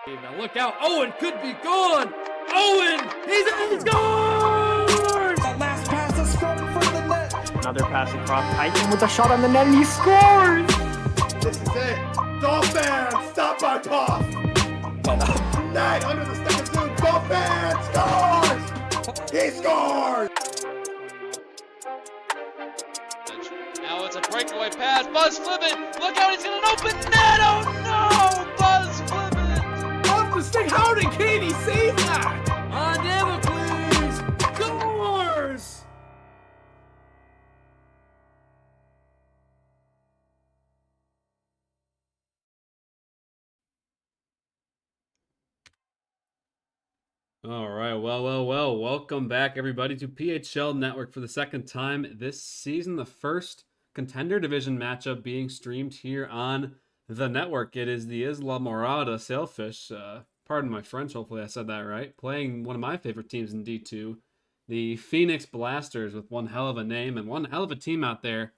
Now look out. Owen could be gone. Owen, he's scored! That last pass is from the net. Another pass across Titan with a shot on the net, and he scores! This is it. Dolphins, stop our toss. Net under the stick of Zoom. Dolphins scores! He scores! Now it's a breakaway pass. Buzz flip it. Look out, he's got an open net. Oh no! Buzz flip it. Off the stick. How did Katie save that? On Damocles. Scores! All right, well. Welcome back, everybody, to PHL Network for the second time this season. The first Contender Division matchup being streamed here on the network. It is the Isla Morada Sailfish. Pardon my French, hopefully I said that right. Playing one of my favorite teams in D2, the Phoenix Blasters, with one hell of a name and one hell of a team out there.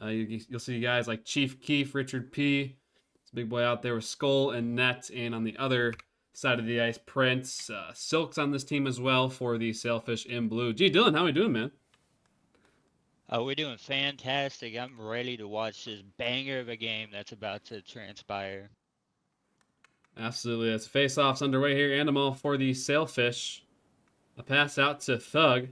You'll see guys like Chief Keef, Richard P. This big boy out there with Skull and Net, and on the other side of the ice, Prince. Silk's on this team as well for the Sailfish in blue. Gee, Dylan, how we doing, man? We're doing fantastic. I'm ready to watch this banger of a game that's about to transpire. Absolutely. It's face-offs underway here. Animal for the Sailfish. A pass out to Thug.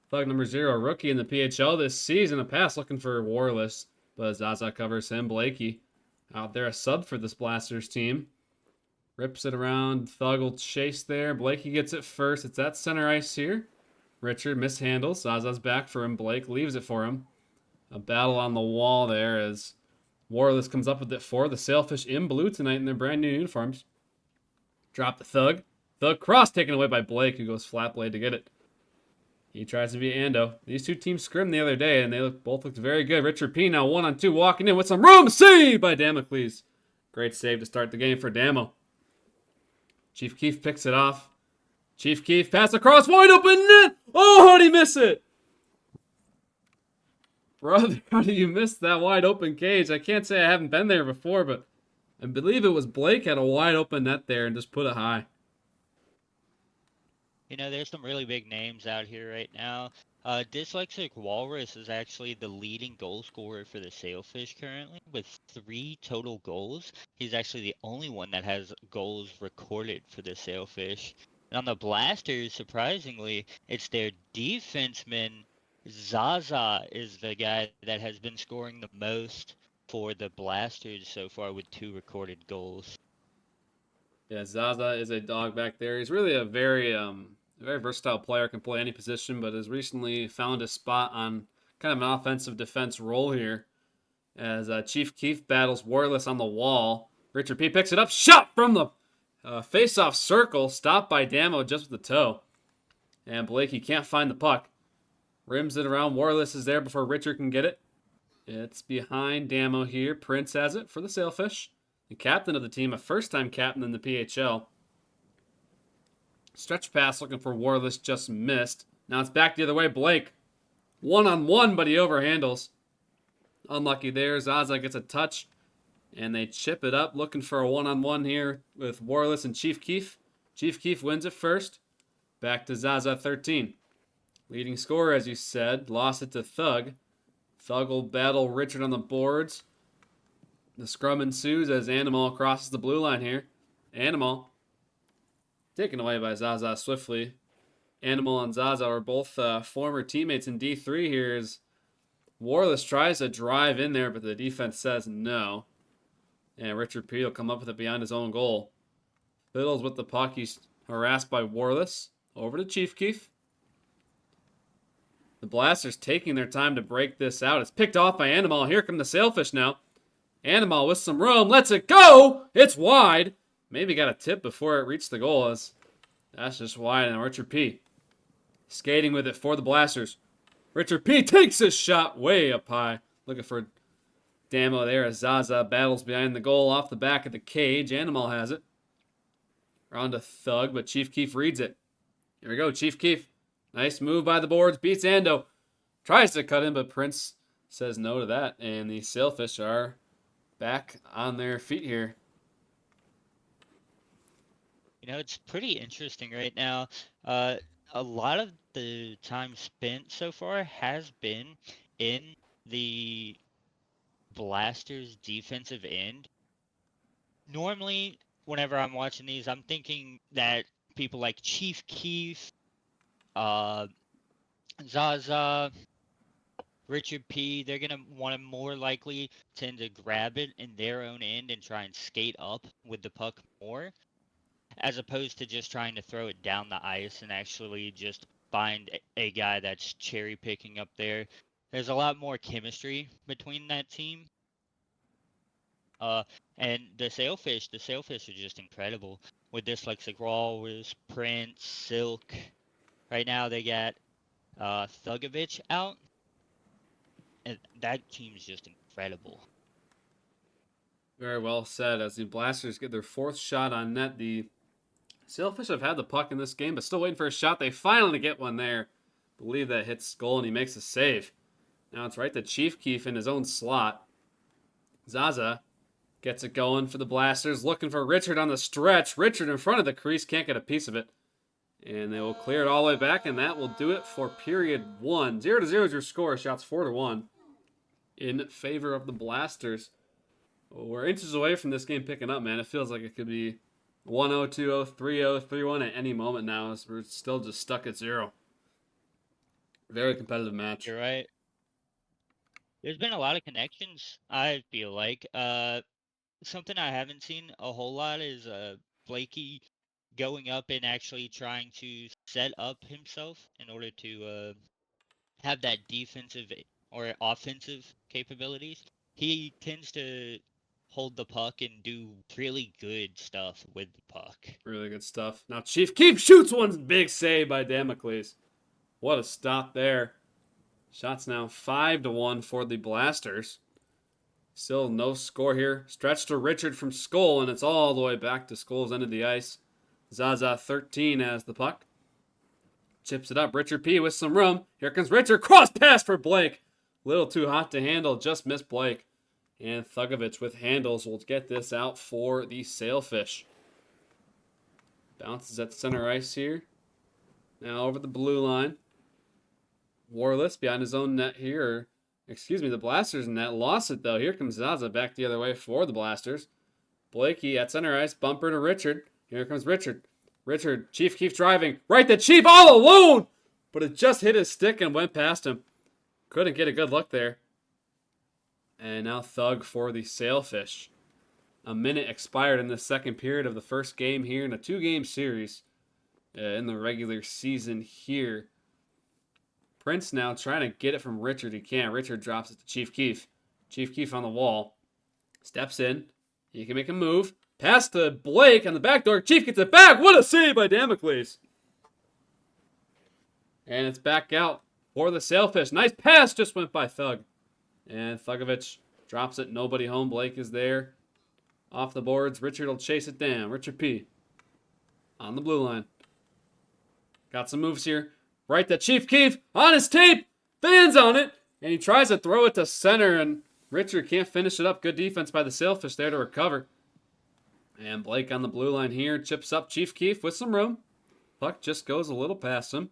Thug number 0, rookie in the PHL this season. A pass looking for Warless, but Zaza covers him. Blakey out there, a sub for this Blasters team. Rips it around. Thug will chase there. Blakey gets it first. It's at center ice here. Richard mishandles. Zaza's back for him. Blake leaves it for him. A battle on the wall there as Warless comes up with it for the Sailfish in blue tonight in their brand new uniforms. Drop the Thug. Thug cross taken away by Blake, who goes flat blade to get it. He tries to beat Ando. These two teams scrimmed the other day, and they both looked very good. Richard P now 1-on-2 walking in with some room. Saved by Damocles. Great save to start the game for Damo. Chief Keef picks it off. Chief Keef pass across, wide open net. Oh, how'd he miss it? Brother, how do you miss that wide open cage? I can't say I haven't been there before, but I believe it was Blake had a wide open net there and just put it high. You know, there's some really big names out here right now. Dyslexic Walrus is actually the leading goal scorer for the Sailfish currently with 3 total goals. He's actually the only one that has goals recorded for the Sailfish. And on the Blasters, surprisingly, it's their defenseman, Zaza, is the guy that has been scoring the most for the Blasters so far with 2 recorded goals. Yeah, Zaza is a dog back there. He's really a very versatile player, can play any position, but has recently found a spot on kind of an offensive defense role here as Chief Keef battles Warless on the wall. Richard P picks it up, shot from the face-off circle, stopped by Damo just with the toe. And Blakey can't find the puck. Rims it around. Warless is there before Richard can get it. It's behind Damo here. Prince has it for the Sailfish. The captain of the team, a first-time captain in the PHL. Stretch pass looking for Warless, just missed. Now it's back the other way. Blake, 1-on-1, but he overhandles. Unlucky there. Zaza gets a touch, and they chip it up, looking for a 1-on-1 here with Warless and Chief Keef. Chief Keef wins it first. Back to Zaza, 13. Leading scorer, as you said, lost it to Thug. Thug will battle Richard on the boards. The scrum ensues as Animal crosses the blue line here. Animal taken away by Zaza swiftly. Animal and Zaza are both former teammates in D3 here as Warless tries to drive in there, but the defense says no. And Richard P will come up with it beyond his own goal. Fiddles with the puck. He's harassed by Warless. Over to Chief Keef. The Blasters taking their time to break this out. It's picked off by Animal. Here come the Sailfish now. Animal with some room. Lets it go. It's wide. Maybe got a tip before it reached the goal. That's just wide. And Richard P skating with it for the Blasters. Richard P takes his shot way up high. Looking for Damo there as Zaza battles behind the goal off the back of the cage. Animal has it. Around to Thug, but Chief Keef reads it. Here we go, Chief Keef. Nice move by the boards. Beats Ando. Tries to cut in, but Prince says no to that. And the Sailfish are back on their feet here. It's pretty interesting right now. Uh, a lot of the time spent so far has been in the Blasters defensive end. Normally, whenever I'm watching these, I'm thinking that people like Chief Keef, uh, Zaza, Richard P, they're gonna want to more likely tend to grab it in their own end and try and skate up with the puck more, as opposed to just trying to throw it down the ice and actually just find a guy that's cherry picking up there. There's a lot more chemistry between that team. Uh, and the Sailfish are just incredible with Dyslexic Walrus, Prince, Silk. Right now they got Thugovich out, and that team's just incredible. Very well said. As the Blasters get their 4th shot on net, the Sailfish have had the puck in this game, but still waiting for a shot. They finally get one there. I believe that hits Skull, and he makes a save. Now it's right to Chief Keef in his own slot. Zaza gets it going for the Blasters, looking for Richard on the stretch. Richard in front of the crease, can't get a piece of it. And they will clear it all the way back, and that will do it for period 1. 0-0 is your score. Shots 4-1 in favor of the Blasters. We're inches away from this game picking up, man. It feels like it could be 1-0, 2-0, 3-0, 3-1 at any moment now, as we're still just stuck at 0. Very competitive match. You're right. There's been a lot of connections, I feel like. Something I haven't seen a whole lot is Blakey going up and actually trying to set up himself in order to have that defensive or offensive capabilities. He tends to hold the puck and do really good stuff with the puck. Really good stuff. Now Chief Keef shoots one, big save by Damocles. What a stop there. Shots now 5-1 for the Blasters. Still no score here. Stretch to Richard from Skull, and it's all the way back to Skull's end of the ice. Zaza 13 has the puck. Chips it up. Richard P with some room. Here comes Richard. Cross pass for Blake. Little too hot to handle. Just missed Blake. And Thugovich with handles will get this out for the Sailfish. Bounces at center ice here. Now over the blue line. Warless behind his own net here. The Blasters net. Lost it though. Here comes Zaza back the other way for the Blasters. Blakey at center ice. Bumper to Richard. Here comes Richard. Richard, Chief Keef driving. Right to Chief all alone! But it just hit his stick and went past him. Couldn't get a good look there. And now Thug for the Sailfish. A minute expired in the second period of the first game here in a 2-game series in the regular season here. Prince now trying to get it from Richard. He can't. Richard drops it to Chief Keef. Chief Keef on the wall. Steps in. He can make a move. Pass to Blake on the back door. Chief gets it back. What a save by Damocles. And it's back out for the Sailfish. Nice pass just went by Thug. And Thugovich drops it. Nobody home. Blake is there. Off the boards. Richard will chase it down. Richard P. On the blue line. Got some moves here. Right to Chief Keef. On his tape. Fans on it. And he tries to throw it to center. And Richard can't finish it up. Good defense by the Sailfish there to recover. And Blake on the blue line here. Chips up Chief Keef with some room. Puck just goes a little past him.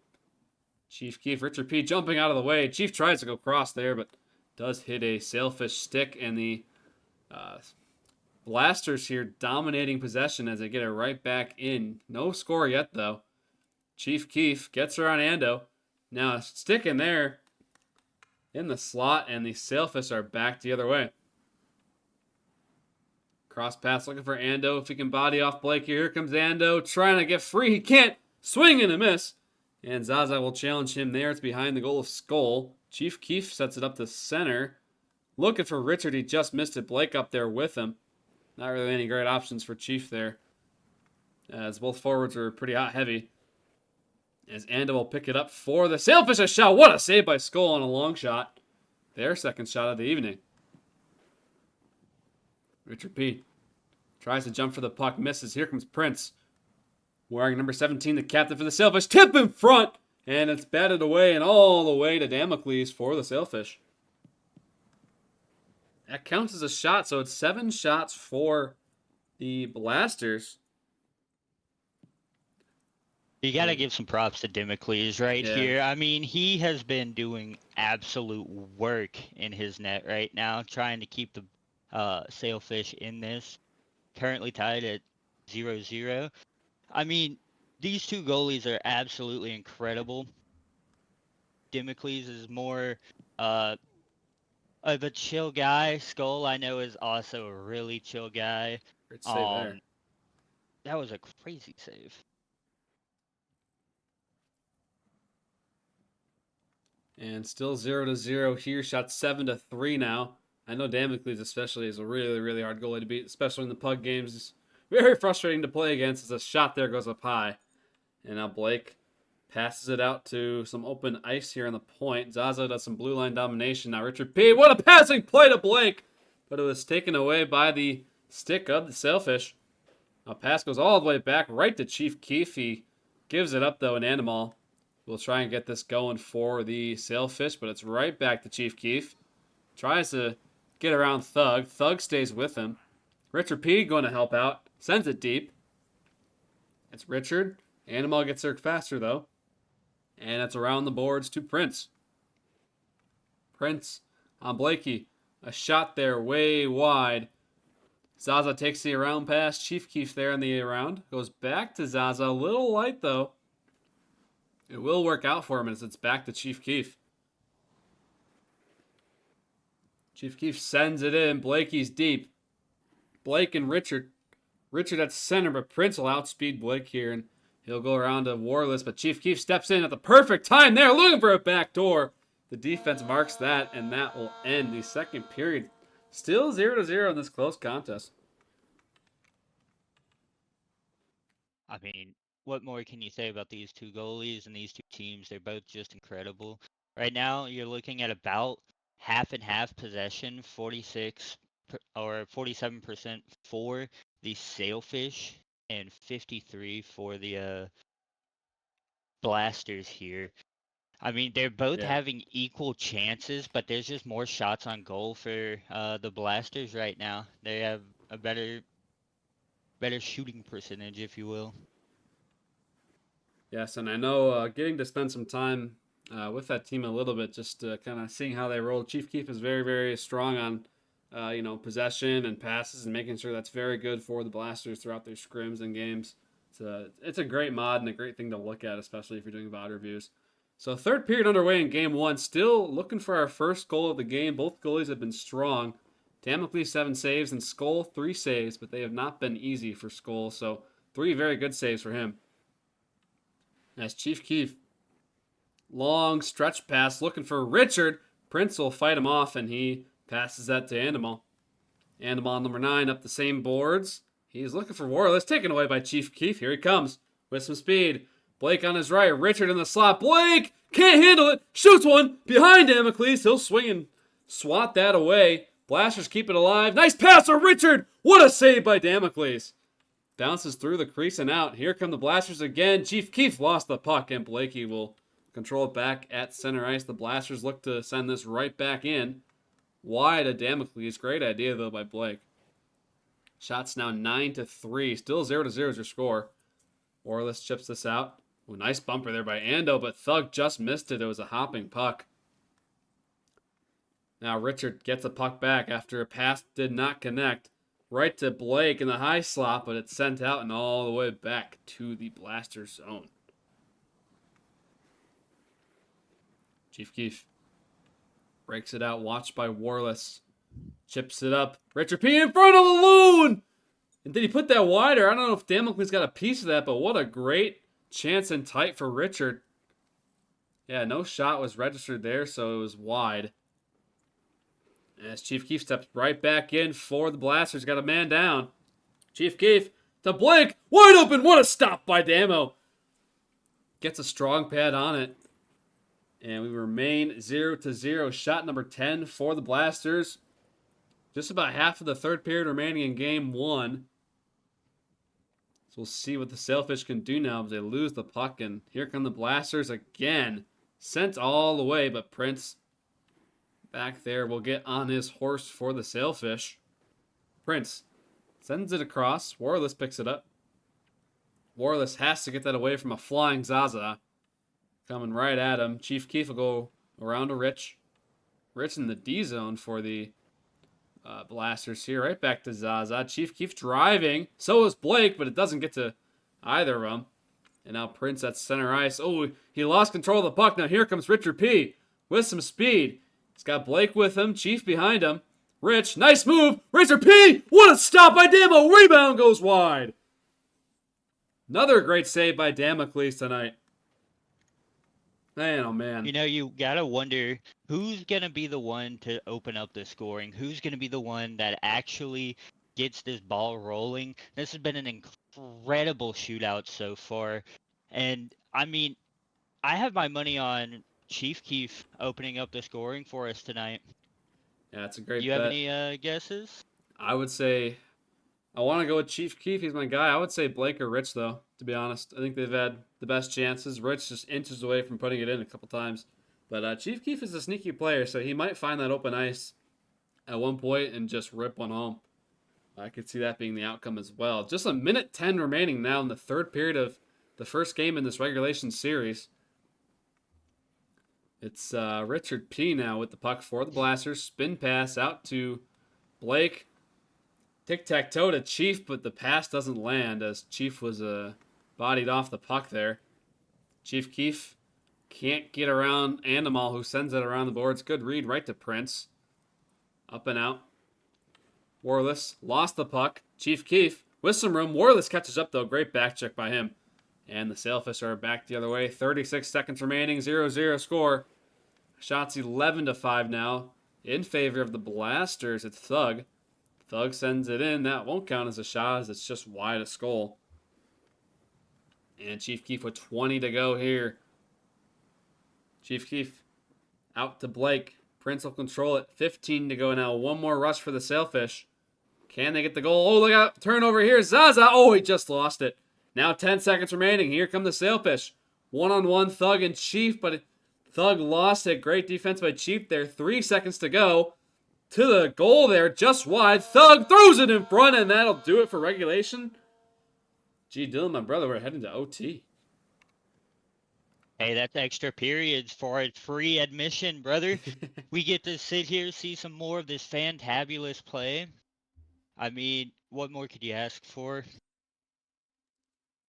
Chief Keef, Richard P jumping out of the way. Chief tries to go cross there, but does hit a Sailfish stick. And the Blasters here dominating possession as they get it right back in. No score yet, though. Chief Keef gets her on Ando. Now a stick in there in the slot, and the Sailfish are back the other way. Cross pass looking for Ando. If he can body off Blake here. Here comes Ando trying to get free. He can't. Swing and a miss. And Zaza will challenge him there. It's behind the goal of Skull. Chief Keef sets it up to center. Looking for Richard. He just missed it. Blake up there with him. Not really any great options for Chief there, as both forwards are pretty hot heavy. As Ando will pick it up for the Sailfish. A shot. What a save by Skull on a long shot. Their second shot of the evening. Richard P tries to jump for the puck. Misses. Here comes Prince. Wearing number 17, the captain for the Sailfish. Tip in front. And it's batted away and all the way to Damocles for the Sailfish. That counts as a shot. So it's 7 shots for the Blasters. You got to give some props to Damocles right Yeah. here. I mean, he has been doing absolute work in his net right now, trying to keep the Sailfish in this. Currently tied at 0-0. I mean, these two goalies are absolutely incredible. Damocles is more uh, of a chill guy. Skull, I know, is also a really chill guy. Great save there. That was a crazy save. And still 0-0 here. Shot 7-3 now. I know Damocles especially is a really, really hard goalie to beat, especially in the pug games. It's very frustrating to play against as a shot there goes up high. And now Blake passes it out to some open ice here on the point. Zaza does some blue line domination. Now Richard P. What a passing play to Blake! But it was taken away by the stick of the Sailfish. Now pass goes all the way back right to Chief Keefe. He gives it up though, and Animal will try and get this going for the Sailfish, but it's right back to Chief Keefe. Tries to get around Thug. Thug stays with him. Richard P. going to help out. Sends it deep. It's Richard. Animal gets there faster, though. And it's around the boards to Prince. Prince on Blakey. A shot there way wide. Zaza takes the around pass. Chief Keefe there in the around. Goes back to Zaza. A little light, though. It will work out for him as it's back to Chief Keefe. Chief Keefe sends it in. Blakey's deep. Blake and Richard. Richard at center, but Prince will outspeed Blake here, and he'll go around to Warless, but Chief Keefe steps in at the perfect time there, looking for a back door. The defense marks that, and that will end the second period. Still 0-0 in this close contest. I mean, what more can you say about these two goalies and these two teams? They're both just incredible. Right now, you're looking at about half and half possession, 47% for the Sailfish and 53 for the Blasters here. I mean, they're both having equal chances, but there's just more shots on goal for the Blasters right now. They have a better shooting percentage, if you will. Yes, and I know getting to spend some time with that team a little bit, just kind of seeing how they roll. Chief Keefe is very, very strong on, possession and passes and making sure that's very good for the Blasters throughout their scrims and games. It's a great mod and a great thing to look at, especially if you're doing VOD reviews. So third period underway in game one. Still looking for our first goal of the game. Both goalies have been strong. Damocles 7 saves and Skull 3 saves, but they have not been easy for Skull. So 3 very good saves for him. As Chief Keefe, long stretch pass looking for Richard. Prince will fight him off, and he passes that to Animal. Animal number 9 up the same boards. He's looking for Warless, taken away by Chief Keefe. Here he comes with some speed. Blake on his right, Richard in the slot. Blake can't handle it. Shoots one behind Damocles. He'll swing and swat that away. Blasters keep it alive. Nice pass for Richard. What a save by Damocles. Bounces through the crease and out. Here come the Blasters again. Chief Keefe lost the puck, and Blakey will control it back at center ice. The Blasters look to send this right back in. Wide of Damocles. Great idea, though, by Blake. Shots now 9-3. Still 0-0 is your score. Orlis chips this out. Ooh, nice bumper there by Ando, but Thug just missed it. It was a hopping puck. Now Richard gets the puck back after a pass did not connect. Right to Blake in the high slot, but it's sent out and all the way back to the Blaster zone. Chief Keefe breaks it out, watched by Warless. Chips it up. Richard P. in front of the loon! And did he put that wider? I don't know if Damocles got a piece of that, but what a great chance and tight for Richard. Yeah, no shot was registered there, so it was wide. As Chief Keefe steps right back in for the Blasters. Got a man down. Chief Keefe to Blake. Wide open. What a stop by Damo. Gets a strong pad on it. And we remain 0-0. Shot number 10 for the Blasters. Just about half of the third period remaining in game one. So we'll see what the Sailfish can do now as they lose the puck. And here come the Blasters again. Sent all the way, but Prince back there will get on his horse for the Sailfish. Prince sends it across. Warless picks it up. Warless has to get that away from a flying Zaza. Coming right at him. Chief Keef will go around to Rich. Rich in the D zone for the Blasters here. Right back to Zaza. Chief Keef driving. So is Blake, but it doesn't get to either of them. And now Prince at center ice. Oh, he lost control of the puck. Now here comes Richard P. with some speed. He's got Blake with him. Chief behind him. Rich, nice move. Richard P. What a stop by Damo. Rebound goes wide. Another great save by Damocles tonight. Man, oh man. You know, you gotta wonder who's gonna be the one to open up the scoring. Who's gonna be the one that actually gets this ball rolling? This has been an incredible shootout so far, and I mean, I have my money on Chief Keef opening up the scoring for us tonight. Yeah, it's a great Do you bet. have any guesses? I would say I want to go with Chief Keef. He's my guy. I would say Blake or Rich, though, to be honest. I think they've had the best chances. Rich just inches away from putting it in a couple times. But Chief Keef is a sneaky player, so he might find that open ice at one point and just rip one home. I could see that being the outcome as well. Just a minute 10 remaining now in the third period of the first game in this regulation series. It's Richard P. now with the puck for the Blasters. Spin pass out to Blake. Tic-tac-toe to Chief, but the pass doesn't land as Chief was bodied off the puck there. Chief Keef can't get around Animal, who sends it around the boards. Good read right to Prince. Up and out. Warless lost the puck. Chief Keef with some room. Warless catches up, though. Great back check by him. And the Sailfish are back the other way. 36 seconds remaining. 0-0 score. Shots 11-5 now in favor of the Blasters. It's Thug. Thug sends it in. That won't count as a shot as it's just wide of Skull. And Chief Keef with 20 to go here. Chief Keef out to Blake. Prince will control it. 15 to go now. One more rush for the Sailfish. Can they get the goal? Oh, look out. Turnover here. Zaza. Oh, he just lost it. Now 10 seconds remaining. Here come the Sailfish. One-on-one Thug and Chief, but Thug lost it. Great defense by Chief there. 3 seconds to go. To the goal there, just wide. Thug throws it in front, and that'll do it for regulation. Gee, Dylan, my brother, we're heading to OT. Hey, that's extra periods for a free admission, brother. We get to sit here, see some more of this fantabulous play. I mean, what more could you ask for?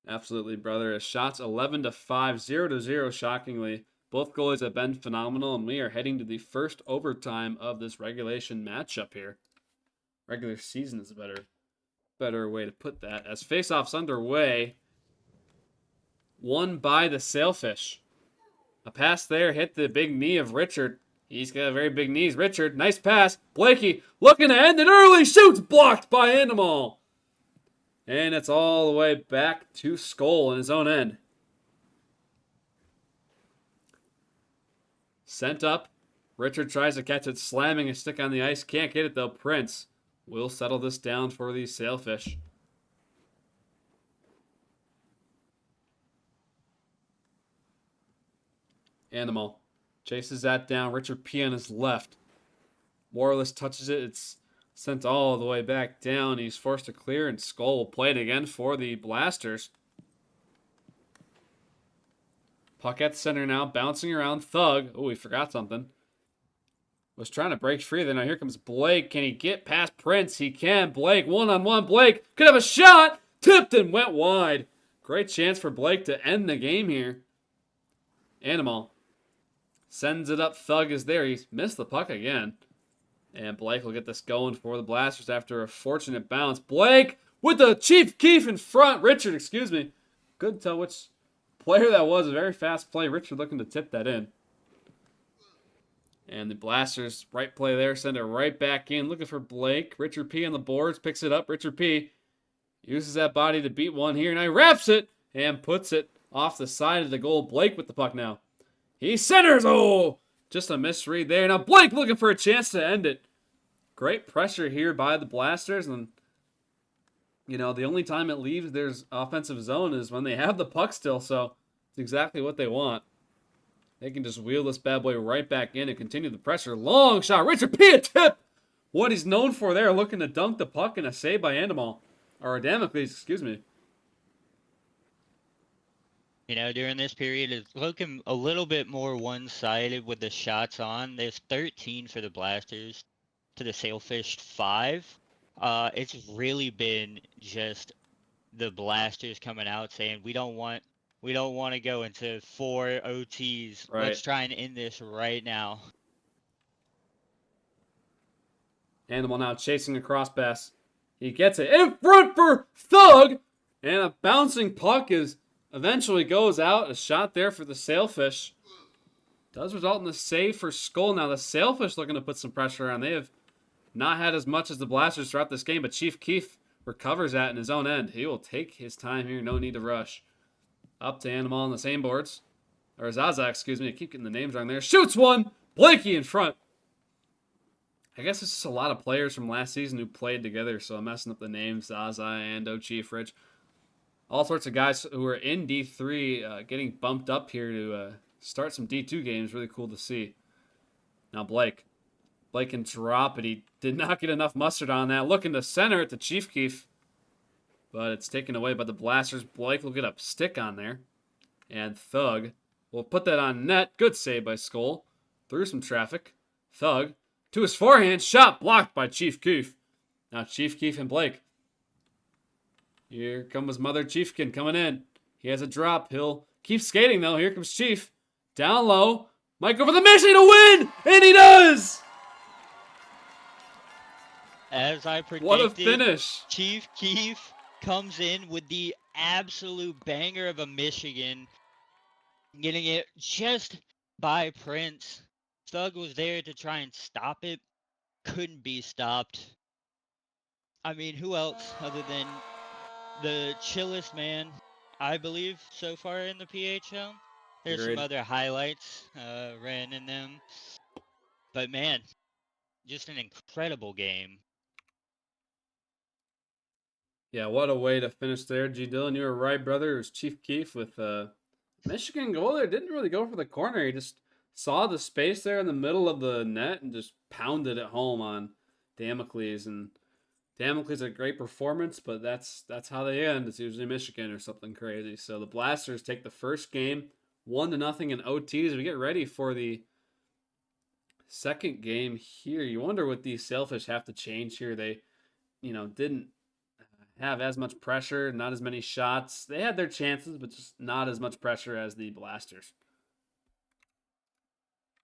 Absolutely, brother. Shots 11-5, 0-0, shockingly. Both goalies have been phenomenal, and we are heading to the first overtime of this regulation matchup here. Regular season is a better way to put that. As faceoff's underway, won by the Sailfish. A pass there hit the big knee of Richard. He's got very big knees. Richard, nice pass. Blakey looking to end it early. Shoots blocked by Animal. And it's all the way back to Skull in his own end. Sent up. Richard tries to catch it, slamming a stick on the ice. Can't get it, though. Prince will settle this down for the Sailfish. Animal chases that down. Richard P on his left. Warless touches it. It's sent all the way back down. He's forced to clear, and Skull will play it again for the Blasters. Puck at center now, bouncing around. Thug. Oh, he forgot something. Was trying to break free there. Now here comes Blake. Can he get past Prince? He can. Blake, one-on-one. Blake could have a shot. Tipped and went wide. Great chance for Blake to end the game here. Animal sends it up. Thug is there. He's missed the puck again. And Blake will get this going for the Blasters after a fortunate bounce. Blake with the Chief Keef in front. Richard, excuse me. Couldn't tell which player that was. A very fast play. Richard looking to tip that in. And the Blasters, right play there, send it right back in. Looking for Blake. Richard P on the boards, picks it up. Richard P uses that body to beat one here. Now he wraps it and puts it off the side of the goal. Blake with the puck now. He centers. Oh, just a misread there. Now Blake looking for a chance to end it. Great pressure here by the Blasters. And, you know, the only time it leaves their offensive zone is when they have the puck still. So it's exactly what they want. They can just wheel this bad boy right back in and continue the pressure. Long shot. Richard P. a tip. What he's known for there, looking to dunk the puck and a save by Animal. Or Damocles, excuse me. During this period, it's looking a little bit more one-sided with the shots on. There's 13 for the Blasters to the Sailfish 5. It's really been just the Blasters coming out saying we don't want to go into 4 OTs. Right. Let's try and end this right now. Animal now chasing a cross pass. He gets it in front for Thug. And a bouncing puck eventually goes out. A shot there for the Sailfish. Does result in the save for Skull. Now the Sailfish looking to put some pressure on. They have not had as much as the Blasters throughout this game, but Chief Keef recovers that in his own end. He will take his time here. No need to rush. Up to Animal on the same boards. Or Zaza, excuse me. I keep getting the names wrong there. Shoots one. Blakey in front. I guess it's just a lot of players from last season who played together, so I'm messing up the names. Zaza, Ando, Chief, Rich. All sorts of guys who are in D3 getting bumped up here to start some D2 games. Really cool to see. Now Blake. Blake can drop it. He did not get enough mustard on that. Looking to center it to Chief Keef. But it's taken away by the Blasters. Blake will get a stick on there. And Thug will put that on net. Good save by Skull. Through some traffic. Thug to his forehand. Shot blocked by Chief Keef. Now Chief Keef and Blake. Here comes Mother Chiefkin coming in. He has a drop. He'll keep skating though. Here comes Chief. Down low. Might go for the mission to win. And he does. As I predicted, What a finish. Chief Keef comes in with the absolute banger of a Michigan, getting it just by Prince. Thug was there to try and stop it. Couldn't be stopped. I mean, who else other than the chillest man, I believe, so far in the PHL? There's Agreed. some other highlights ran in them. But man, just an incredible game. Yeah, what a way to finish there, G. Dillon. You were right, brother. It was Chief Keef with Michigan goal there. Didn't really go for the corner. He just saw the space there in the middle of the net and just pounded it home on Damocles. And Damocles a great performance, but that's how they end. It's usually Michigan or something crazy. So the Blasters take the first game 1-0 in OTs. We get ready for the second game here. You wonder what these Sailfish have to change here. They, didn't have as much pressure, not as many shots. They had their chances, but just not as much pressure as the Blasters.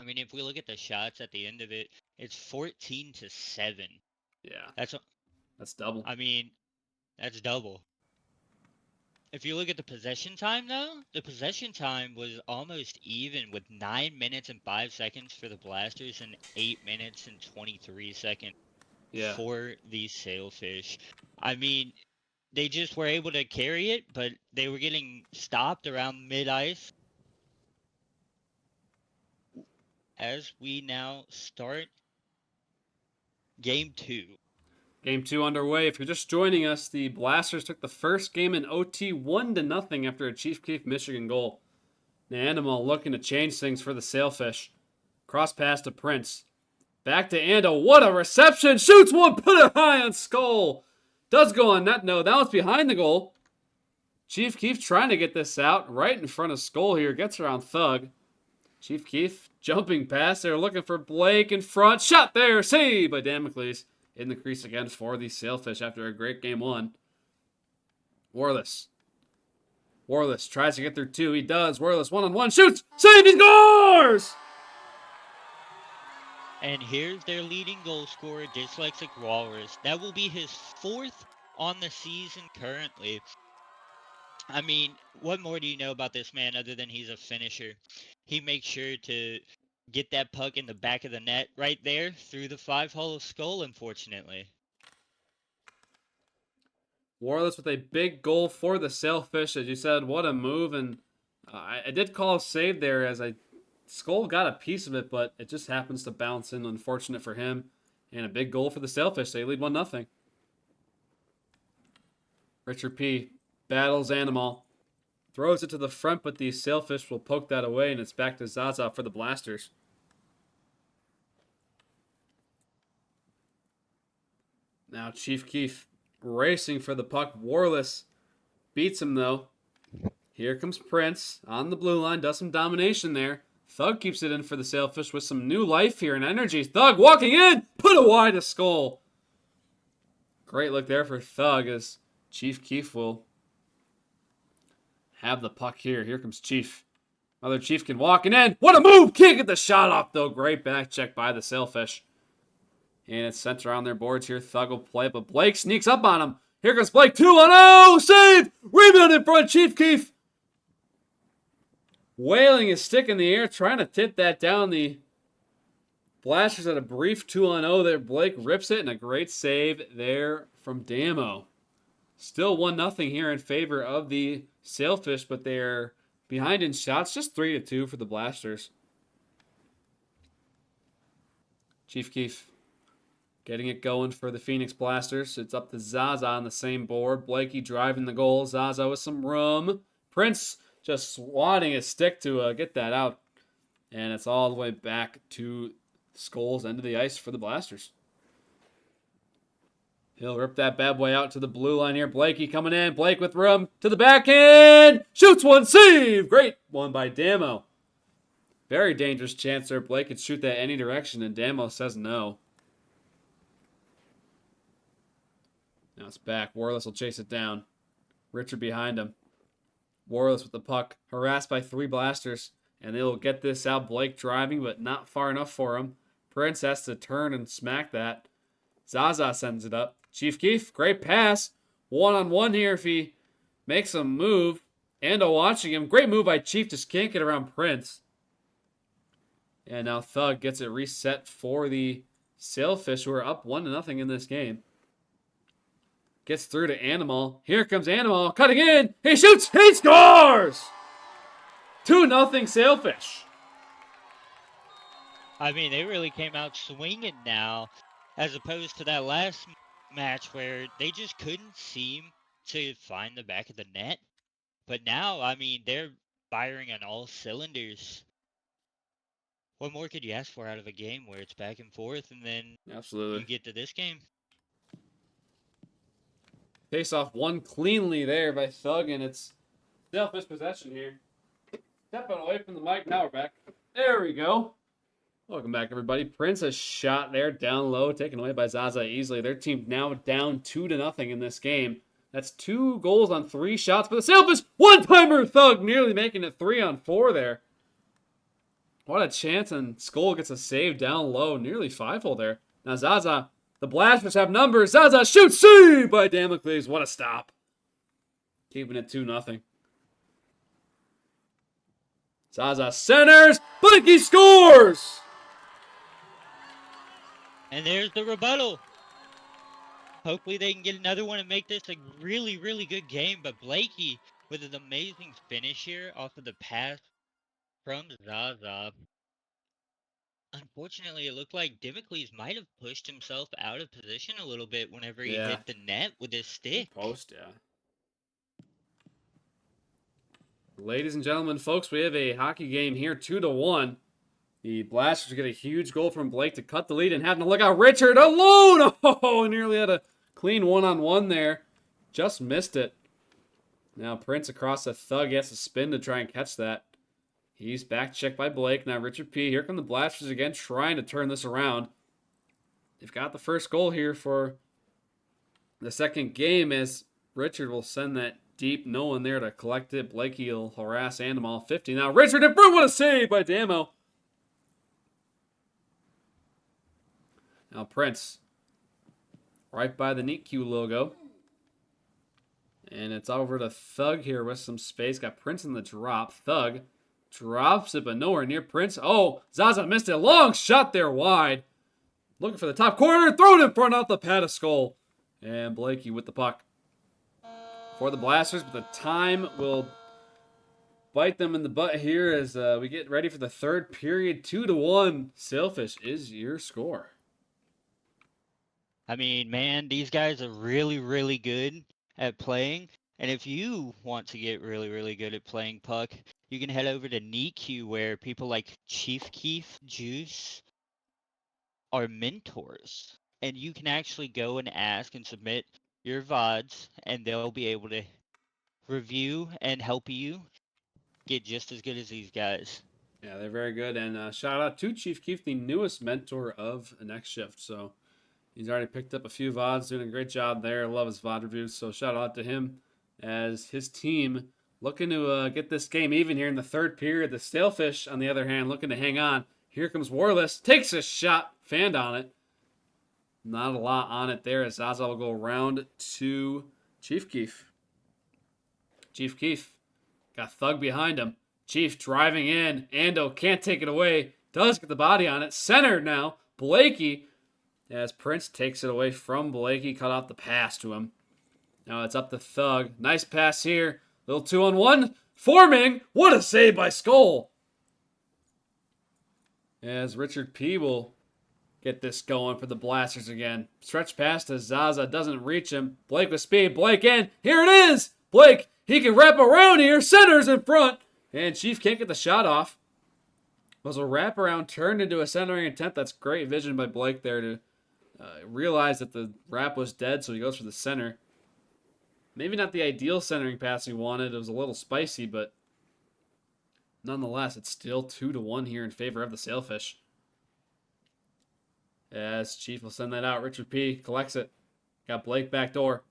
I mean, if we look at the shots at the end of it, it's 14-7. Yeah, That's double. I mean, that's double. If you look at the possession time, though, the possession time was almost even with 9 minutes and 5 seconds for the Blasters and 8 minutes and 23 seconds for the Sailfish. I mean, they just were able to carry it, but they were getting stopped around mid-ice. As we now start Game 2. Game 2 underway. If you're just joining us, the Blasters took the first game in OT 1-0 after a Chief Keef Michigan goal. Now Animal looking to change things for the Sailfish. Cross pass to Prince. Back to Ando. What a reception. Shoots one. Put it high on Skull. Does go on net. No, that was behind the goal. Chief Keef trying to get this out right in front of Skull here. Gets around Thug. Chief Keef jumping past there. Looking for Blake in front. Shot there. Save by Damocles. In the crease again for the Sailfish after a great game 1. Warless tries to get through 2. He does. Warless 1-on-1. Shoots. Save. He scores! And here's their leading goal scorer, Dyslexic Walrus. That will be his 4th on the season currently. I mean, what more do you know about this man other than he's a finisher? He makes sure to get that puck in the back of the net right there through the 5-hole of Skull, unfortunately. Warless with a big goal for the Sailfish. As you said, what a move. And I did call a save there as Skull got a piece of it, but it just happens to bounce in. Unfortunate for him. And a big goal for the Sailfish. They lead 1-0. Richard P. battles Animal. Throws it to the front, but the Sailfish will poke that away, and it's back to Zaza for the Blasters. Now Chief Keef racing for the puck. Warless beats him, though. Here comes Prince on the blue line, does some domination there. Thug keeps it in for the Sailfish with some new life here and energy. Thug walking in, put a wide to Skull. Great look there for Thug as Chief Keef will have the puck here. Here comes Chief. Another Chiefkin walking in. What a move! Can't get the shot off though. Great back check by the Sailfish. And it's sent around their boards here. Thug will play, but Blake sneaks up on him. Here comes Blake. 2-on-0. Save! Rebound in front. Chief Keef wailing his stick in the air, trying to tip that down. The Blasters had a brief 2-on-0 there. Blake rips it, and a great save there from Damo. Still 1-0 here in favor of the Sailfish, but they're behind in shots, just 3-2 for the Blasters. Chief Keef getting it going for the Phoenix Blasters. It's up to Zaza on the same board. Blakey driving the goal. Zaza with some room. Prince just swatting his stick to get that out. And it's all the way back to Skull's end of the ice for the Blasters. He'll rip that bad boy out to the blue line here. Blakey coming in. Blake with room to the backhand. Shoots one. Save. Great one by Damo. Very dangerous chance there. Blake could shoot that any direction, and Damo says no. Now it's back. Warless will chase it down. Richard behind him. Warless with the puck. Harassed by 3 Blasters. And they will get this out. Blake driving, but not far enough for him. Prince has to turn and smack that. Zaza sends it up. Chief Keef, great pass. 1-on-1 here if he makes a move. Ando watching him. Great move by Chief. Just can't get around Prince. And now Thug gets it reset for the Sailfish, who are up 1-0 in this game. Gets through to Animal. Here comes Animal. Cutting in. He shoots. He scores! 2-0 Sailfish. I mean, they really came out swinging now, as opposed to that last match where they just couldn't seem to find the back of the net. But now, I mean, they're firing on all cylinders. What more could you ask for out of a game where it's back and forth, and then Absolutely. you get to this game? Face off one cleanly there by Thug, and it's Sailfish possession here. Stepping away from the mic. Now we're back. There we go. Welcome back, everybody. Prince a shot there down low, taken away by Zaza easily. Their team now down 2-0 in this game. That's 2 goals on 3 shots for the Sailfish. One-timer. Thug nearly making it 3-on-4 there. What a chance, and Skull gets a save down low. Nearly 5-hole there. Now Zaza, the Blasters have numbers. Zaza shoots. Save by Damocles. What a stop. Keeping it 2-0. Zaza centers. Blakey scores. And there's the rebuttal. Hopefully they can get another one and make this a really, really good game. But Blakey with an amazing finish here off of the pass from Zaza. Unfortunately, it looked like Damocles might have pushed himself out of position a little bit whenever he hit the net with his stick. Post, yeah. Ladies and gentlemen, folks, we have a hockey game here, 2-1. The Blasters get a huge goal from Blake to cut the lead, and having to look out Richard alone. Oh, nearly had a clean 1-on-1 there. Just missed it. Now Prince across the Thug. He has to spin to try and catch that. He's back checked by Blake. Now Richard P. Here come the Blasters again, trying to turn this around. They've got the first goal here for the second game, as Richard will send that deep. No one there to collect it. Blakey will harass Animal. 50. Now Richard in front. What a save by Damo. Now Prince. Right by the Neat Q logo. And it's over to Thug here with some space. Got Prince in the drop. Thug drops it, but nowhere near Prince. Oh, Zaza missed it. Long shot there wide. Looking for the top corner. Throw it in front off the pad of Skull. And Blakey with the puck for the Blasters, but the time will bite them in the butt here as we get ready for the third period. 2-1. Sailfish is your score. I mean, man, these guys are really, really good at playing. And if you want to get really, really good at playing puck, you can head over to NEQ, where people like Chief Keef, Juice are mentors. And you can actually go and ask and submit your VODs, and they'll be able to review and help you get just as good as these guys. Yeah, they're very good. And shout out to Chief Keef, the newest mentor of Next Shift. So he's already picked up a few VODs, doing a great job there. Love his VOD reviews. So shout out to him as his team looking to get this game even here in the third period. The Sailfish, on the other hand, looking to hang on. Here comes Warless. Takes a shot. Fanned on it. Not a lot on it there as Zaza will go around to Chief Keef. Chief Keef got Thug behind him. Chief driving in. Ando can't take it away. Does get the body on it. Centered now. Blakey, as Prince takes it away from Blakey. Cut off the pass to him. Now it's up to Thug. Nice pass here. Little 2-on-1. Forming. What a save by Skull. As Richard P will get this going for the Blasters again. Stretch pass to Zaza. Doesn't reach him. Blake with speed. Blake in. Here it is. Blake. He can wrap around here. Centers in front. And Chief can't get the shot off. Was a wraparound turned into a centering attempt. That's great vision by Blake there to realize that the wrap was dead, so he goes for the center. Maybe not the ideal centering pass he wanted. It was a little spicy, but nonetheless, it's still 2-1 here in favor of the Sailfish. As Chief will send that out. Richard P. collects it. Got Blake back door.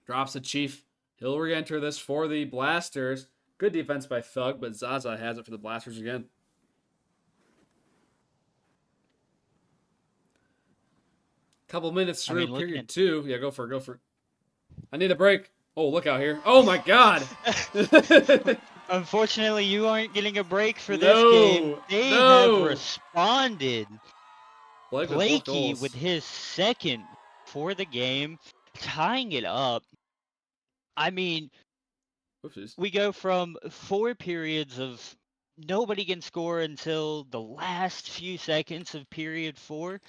Drops the Chief. He'll re-enter this for the Blasters. Good defense by Thug, but Zaza has it for the Blasters again. Couple minutes through period 2. Yeah, go for it. I need a break. Oh, look out here. Oh, my God. Unfortunately, you aren't getting a break for this game. They have responded. Blakey with his second for the game, tying it up. I mean, Oopsies. we go from 4 periods of nobody can score until the last few seconds of period 4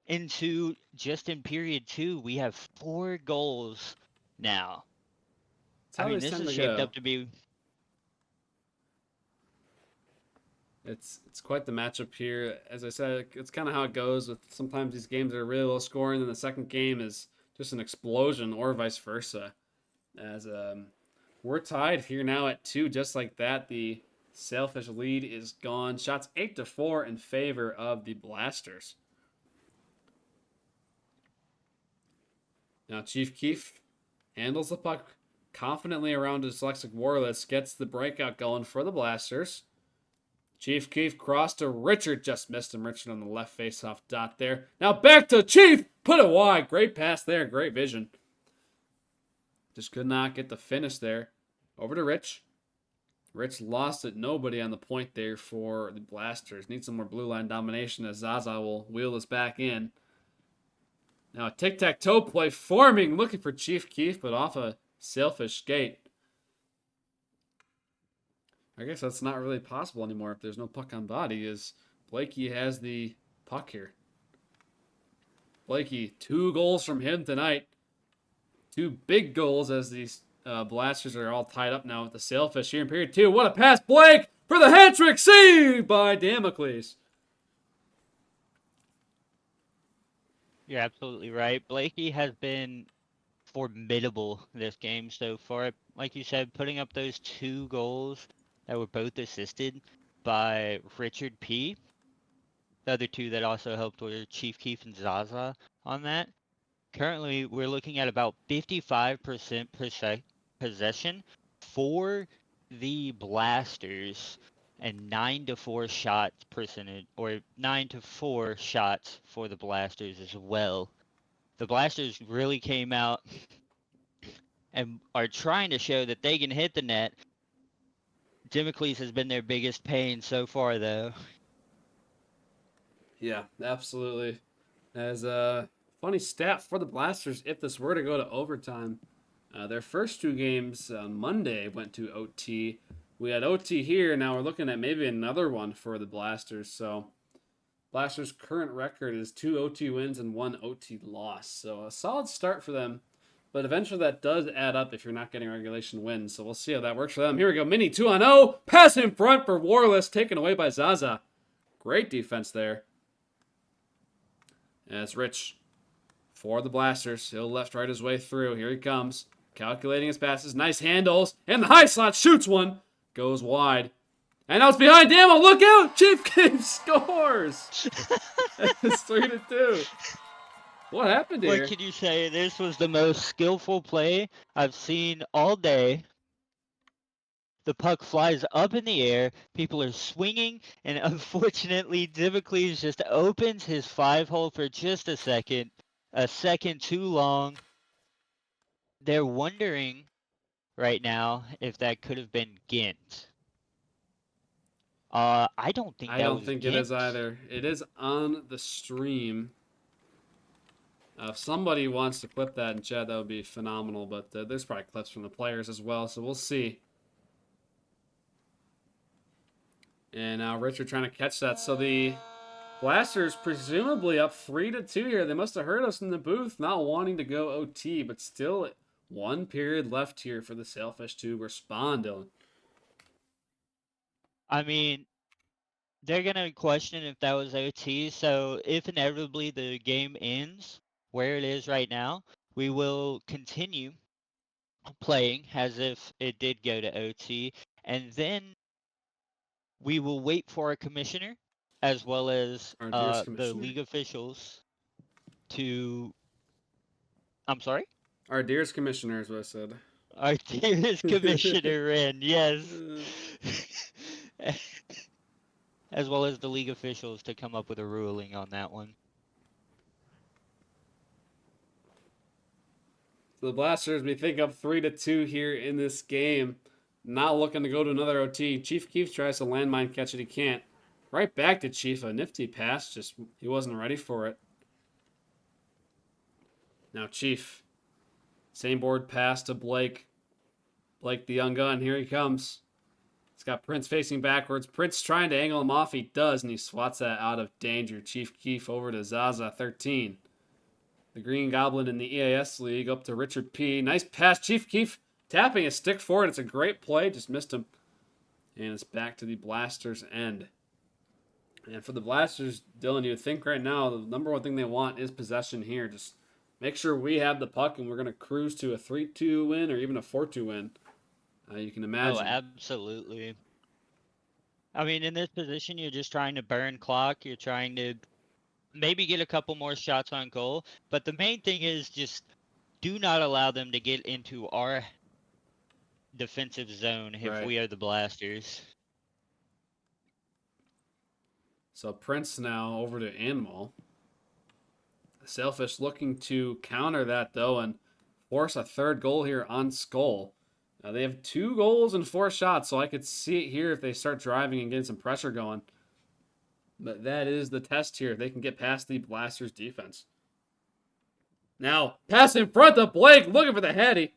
into just in period 2, we have 4 goals now. I mean, this is shaped up to be... It's quite the matchup here. As I said, it's kind of how it goes. With sometimes these games are really low scoring, and the second game is just an explosion, or vice versa. As we're tied here now at 2, just like that. The Sailfish lead is gone. Shots 8-4 in favor of the Blasters. Now Chief Keef handles the puck confidently around his dyslexic Warless, gets the breakout going for the Blasters. Chief Keef crossed to Richard, just missed him. Richard on the left face-off dot there. Now back to Chief, put it wide. Great pass there, great vision. Just could not get the finish there. Over to Rich. Rich lost it. Nobody on the point there for the Blasters. Need some more blue line domination as Zaza will wheel this back in. Now a tic-tac-toe play forming, looking for Chief Keef, but off a Sailfish skate. I guess that's not really possible anymore if there's no puck on body, as Blakey has the puck here. Blakey, 2 goals from him tonight. 2 big goals as these Blasters are all tied up now with the Sailfish here in period 2. What a pass, Blake, for the hat-trick save by Damocles. You're absolutely right. Blakey has been formidable this game so far. Like you said, putting up those 2 goals that were both assisted by Richard P. The other 2 that also helped were Chief Keef and Zaza on that. Currently, we're looking at about 55% possession for the Blasters and 9-4 shots percentage, or 9-4 shots for the Blasters as well. The Blasters really came out and are trying to show that they can hit the net. Damocles has been their biggest pain so far, though. Yeah, absolutely. As a funny stat for the Blasters, if this were to go to overtime, their first 2 games on Monday went to OT. We had OT here. Now we're looking at maybe another one for the Blasters. So Blasters' current record is 2 OT wins and 1 OT loss. So a solid start for them. But eventually that does add up if you're not getting regulation wins. So we'll see how that works for them. Here we go. Mini 2-on-0. Pass in front for Warless. Taken away by Zaza. Great defense there. As Rich for the Blasters. He'll left right his way through. Here he comes. calculating his passes. Nice handles. And the high slot shoots one. Goes wide. And now it's behind Damo. Look out! Chief Keef scores! It's 3-2. What happened here? What can you say? This was the most skillful play I've seen all day. The puck flies up in the air. People are swinging, and unfortunately, Damocles just opens his 5-hole for just a second too long. They're wondering right now if that could have been Gint. I don't think I that don't was think Gint. it is either. It is on the stream. If somebody wants to clip that in chat, that would be phenomenal. But there's probably clips from the players as well, so we'll see. And now Richard trying to catch that. So the Blasters presumably up 3-2 here. They must have heard us in the booth, not wanting to go OT, but still 1 period left here for the Sailfish to respond, Dylan. I mean, they're going to question if that was OT, so if inevitably the game ends where it is right now, we will continue playing as if it did go to OT, and then we will wait for our commissioner as well as Our dearest the commissioner. league officials to... I'm sorry? Our dearest commissioner is what I said. Our dearest commissioner, Ren, yes. As well as the league officials to come up with a ruling on that one. So the Blasters, we think up 3-2 here in this game. Not looking to go to another OT. Chief Keef tries to landmine catch it. He can't. Right back to Chief. A nifty pass. Just he wasn't ready for it. Now Chief. Same board pass to Blake. Blake the young gun. Here he comes. He's got Prince facing backwards. Prince trying to angle him off. He does, and he swats that out of danger. Chief Keef over to Zaza, 13. The Green Goblin in the EAS League up to Richard P. Nice pass. Chief Keef tapping his stick forward. It's a great play. Just missed him. And it's back to the Blasters' end. And for the Blasters, Dylan, you would think right now the number one thing they want is possession here. Just make sure we have the puck and we're going to cruise to a 3-2 win or even a 4-2 win. You can imagine. Oh, absolutely. I mean, in this position, you're just trying to burn clock. You're trying to maybe get a couple more shots on goal. But the main thing is just do not allow them to get into our defensive zone if we are the Blasters. So Prince now over to Animal. Sailfish looking to counter that, though, and force a third goal here on Skull. Now they have 2 goals and 4 shots, so I could see it here if they start driving and getting some pressure going. But that is the test here. They can get past the Blasters defense. Now, pass in front of Blake, looking for the heady.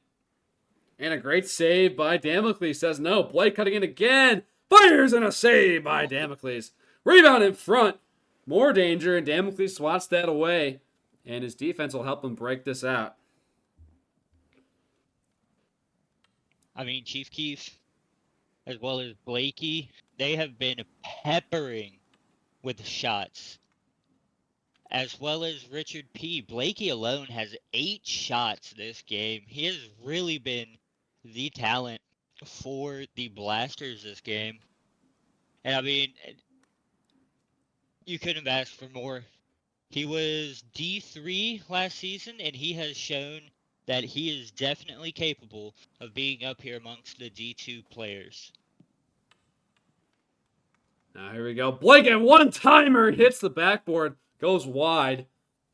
And a great save by Damocles. Says no. Blake cutting in again. Fires and a save by Damocles. Rebound in front. More danger, and Damocles swats that away. And his defense will help him break this out. I mean, Chief Keef, as well as Blakey, they have been peppering with shots. As well as Richard P. Blakey alone has 8 shots this game. He has really been the talent for the Blasters this game. And I mean, you couldn't have asked for more. He was D3 last season, and he has shown that he is definitely capable of being up here amongst the D2 players. Now here we go. Blake at one-timer hits the backboard. Goes wide.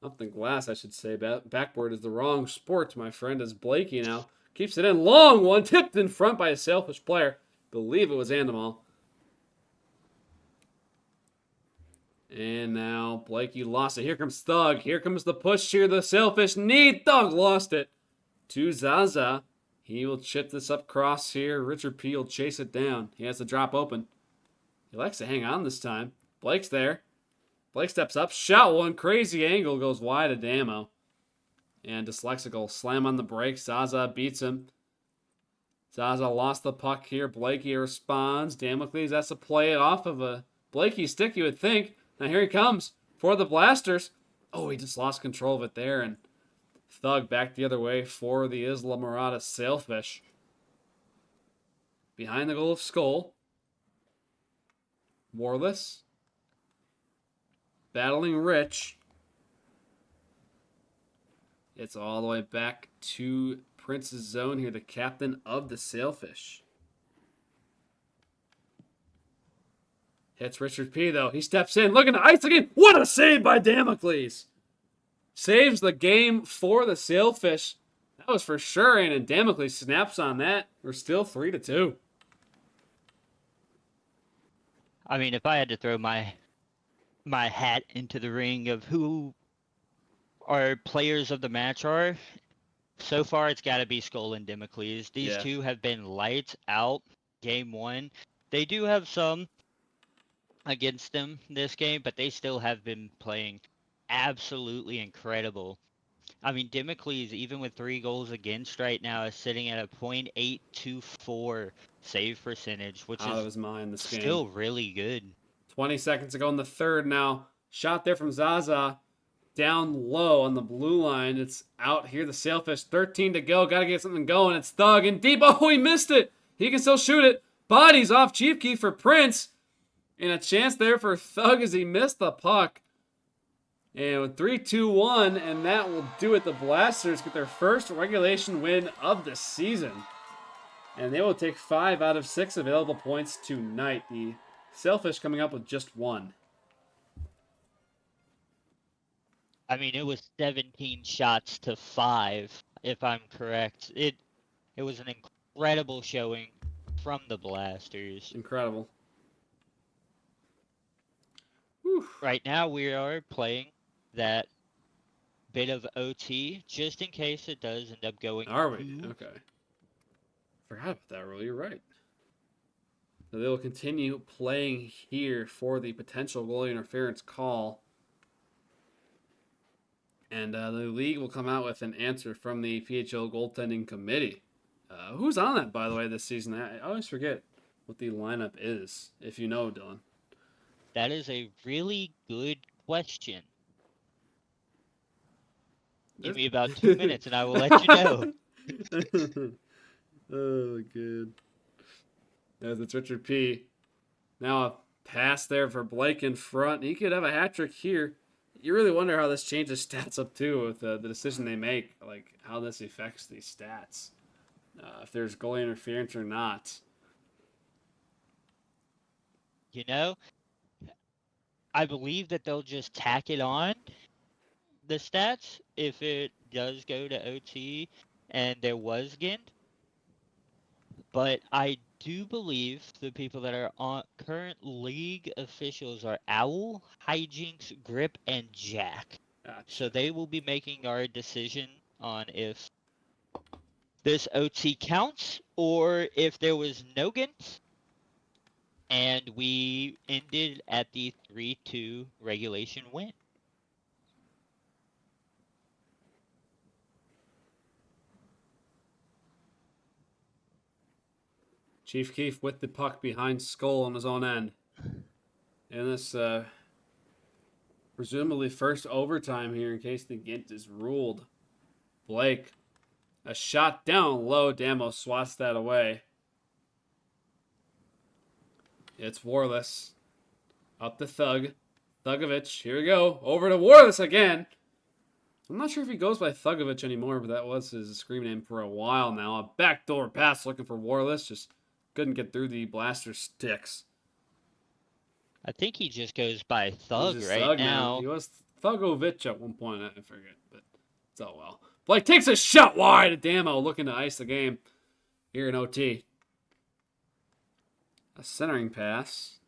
Nothing glass, I should say. Backboard is the wrong sport, my friend, as Blakey now keeps it in. Long one, tipped in front by a Sailfish player. Believe it was Animal. And now Blakey lost it. Here comes Thug. Here comes the push here. The Sailfish need. Thug lost it to Zaza. He will chip this up cross here. Richard P will chase it down. He has to drop open. He likes to hang on this time. Blake's there. Blake steps up. Shot one. Crazy angle. Goes wide of Damo. And Dyslexical slam on the brakes. Zaza beats him. Zaza lost the puck here. Blakey responds. Damocles has to play it off of a Blakey stick, you would think. Now here he comes for the Blasters. Oh, he just lost control of it there. And Thug back the other way for the Isla Morada Sailfish. Behind the goal of Skull. Warless. Battling Rich. It's all the way back to Prince's zone here, the captain of the Sailfish. Hits Richard P, though. He steps in, looking to ice again. What a save by Damocles! Saves the game for the Sailfish. That was for sure, and Damocles snaps on that. We're still 3-2. I mean, if I had to throw my hat into the ring of who our players of the match are, so far it's got to be Skull and Damocles. These two have been lights out game one. They do have some against them this game, but they still have been playing absolutely incredible. I mean, Damocles, even with 3 goals against right now, is sitting at a .824 save percentage, which is mine this game. still really good. 20 seconds ago in the third now. Shot there from Zaza. Down low on the blue line. It's out here. The Sailfish. 13 to go. Got to get something going. It's Thug and deep. Oh, he missed it. He can still shoot it. Bodies off Chief Key for Prince. And a chance there for Thug as he missed the puck. And with 3-2-1, and that will do it. The Blasters get their first regulation win of the season. And they will take 5 out of 6 available points tonight. The Sailfish coming up with just 1. I mean, it was 17 shots to 5, if I'm correct. It was an incredible showing from the Blasters. Incredible. Right now, we are playing that bit of OT, just in case it does end up going. Are we? Okay. Forgot about that rule. You're right. So they will continue playing here for the potential goalie interference call. And the league will come out with an answer from the PHL goaltending committee. Who's on that, by the way, this season? I always forget what the lineup is, if you know, Dylan. That is a really good question. Give me about 2 minutes and I will let you know. Oh, good. As it's Richard P. Now a pass there for Blake in front. He could have a hat trick here. You really wonder how this changes stats up too with the decision they make, like how this affects these stats. If there's goalie interference or not. You know, I believe that they'll just tack it on the stats if it does go to OT and there was Gint. But I do believe the people that are on current league officials are Owl, Hijinks, Grip, and Jack. Gotcha. So they will be making our decision on if this OT counts or if there was no Gint. And we ended at the 3-2 regulation win. Chief Keef with the puck behind Skull on his own end. And this presumably first overtime here in case the Gint is ruled. Blake, a shot down low. Damo swats that away. It's Warless. Up to Thug. Thugovich. Here we go. Over to Warless again. I'm not sure if he goes by Thugovich anymore, but that was his screen name for a while now. A backdoor pass looking for Warless. Just couldn't get through the blaster sticks. I think he just goes by Thug He's just right Thug now. He was Thugovich at one point, I forget, but it's all well. Blake takes a shot wide at Damo, looking to ice the game here in OT. A centering pass.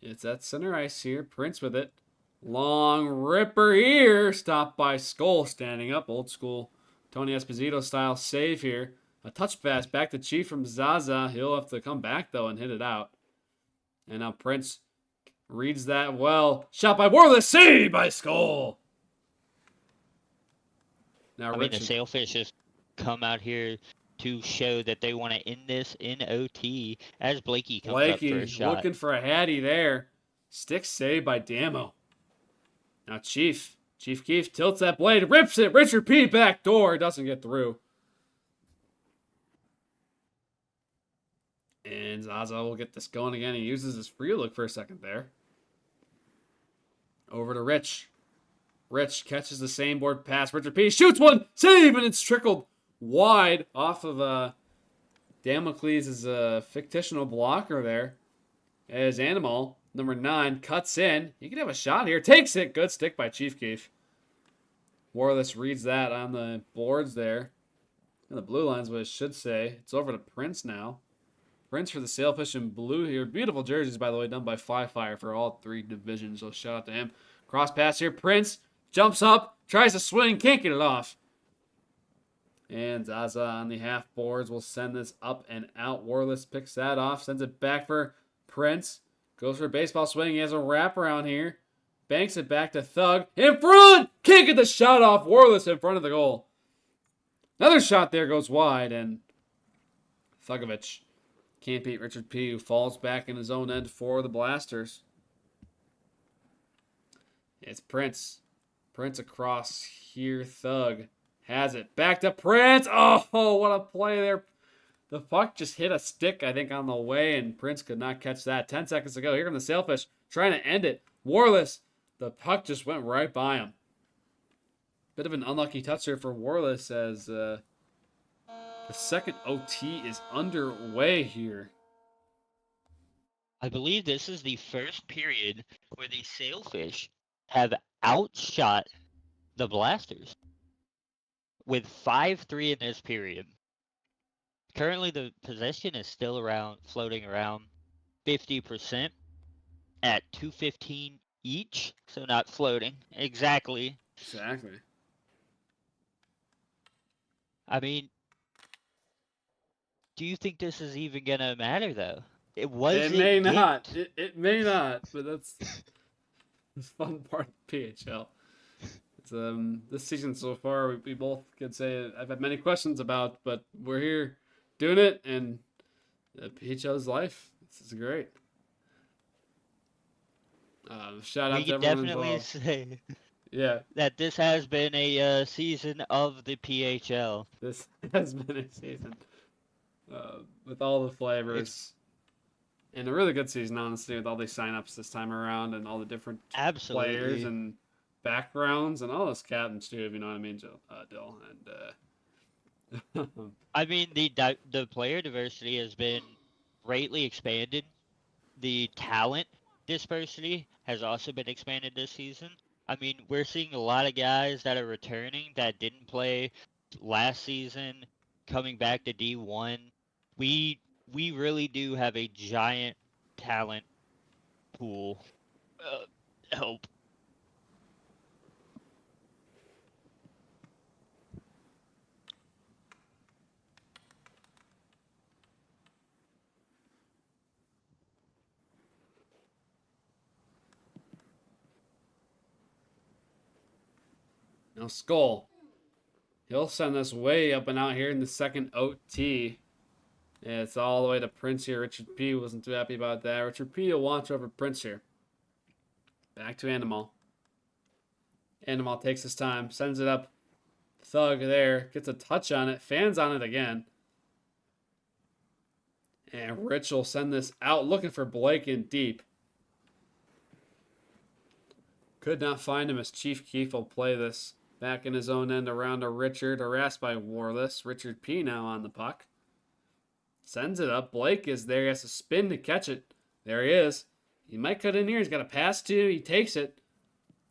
It's at center ice here. Prince with it. Long ripper here. Stopped by Skull standing up. Old school Tony Esposito style save here. A touch pass back to Chief from Zaza. He'll have to come back though and hit it out. And now Prince reads that well. Shot by Warless. Save by Skull. Now I mean, the Sailfish has come out here to show that they want to end this in OT as Blakey comes up for a shot. looking for a Hattie there. Stick saved by Damo. Now Chief Keef tilts that blade, rips it. Richard P. back door, doesn't get through. And Zaza will get this going again. He uses his free look for a second there. Over to Rich. Rich catches the same board pass. Richard P. shoots one, save, and it's trickled wide off of Damocles' fictional blocker there. As Animal, number 9, cuts in. He could have a shot here. Takes it. Good stick by Chief Keef. Warless reads that on the boards there. And the blue line's what it should say. It's over to Prince now. Prince for the Sailfish in blue here. Beautiful jerseys, by the way, done by Fire for all 3 divisions. So shout out to him. Cross pass here. Prince jumps up, tries to swing, can't get it off. And Zaza on the half boards will send this up and out. Warless picks that off, sends it back for Prince. Goes for a baseball swing. He has a wraparound here. Banks it back to Thug. In front! Can't get the shot off. Warless in front of the goal. Another shot there goes wide, and Thugovic can't beat Richard P., who falls back in his own end for the Blasters. It's Prince. Prince across here. Thug has it. Back to Prince. Oh, what a play there. The puck just hit a stick, I think, on the way, and Prince could not catch that. 10 seconds to go. Here come the Sailfish trying to end it. Warless. The puck just went right by him. Bit of an unlucky touch there for Warless as the second OT is underway here. I believe this is the first period where the Sailfish have outshot the Blasters with 5-3 in this period. Currently, the possession is still floating around 50% at 215 each, so not floating exactly. Exactly. I mean, do you think this is even gonna matter though? It may not. It may not, but that's the fun part of PHL. It's, this season so far, we both could say I've had many questions about, but we're here doing it, and PHL's life. This is great. Shout out We to can everyone definitely involved. say Yeah, that this has been a season of the PHL. this has been a season with all the flavors. And a really good season, honestly, with all these signups this time around and all the different Absolutely. players and backgrounds and all those captains too, if you know what I mean, Dill. And I mean, the player diversity has been greatly expanded. The talent dispersity has also been expanded this season. I mean, we're seeing a lot of guys that are returning that didn't play last season, coming back to D1. We really do have a giant talent pool. Help. now Skull. He'll send us way up and out here in the second OT. Yeah, it's all the way to Prince here. Richard P. wasn't too happy about that. Richard P. will watch over Prince here. Back to Animal. Animal takes his time, sends it up. Thug there, gets a touch on it, fans on it again. And Rich will send this out, looking for Blake in deep. Could not find him as Chief Keef will play this back in his own end around to Richard, harassed by Warless. Richard P. now on the puck. Sends it up. Blake is there. He has to spin to catch it. There he is. He might cut in here. He's got a pass too. He takes it.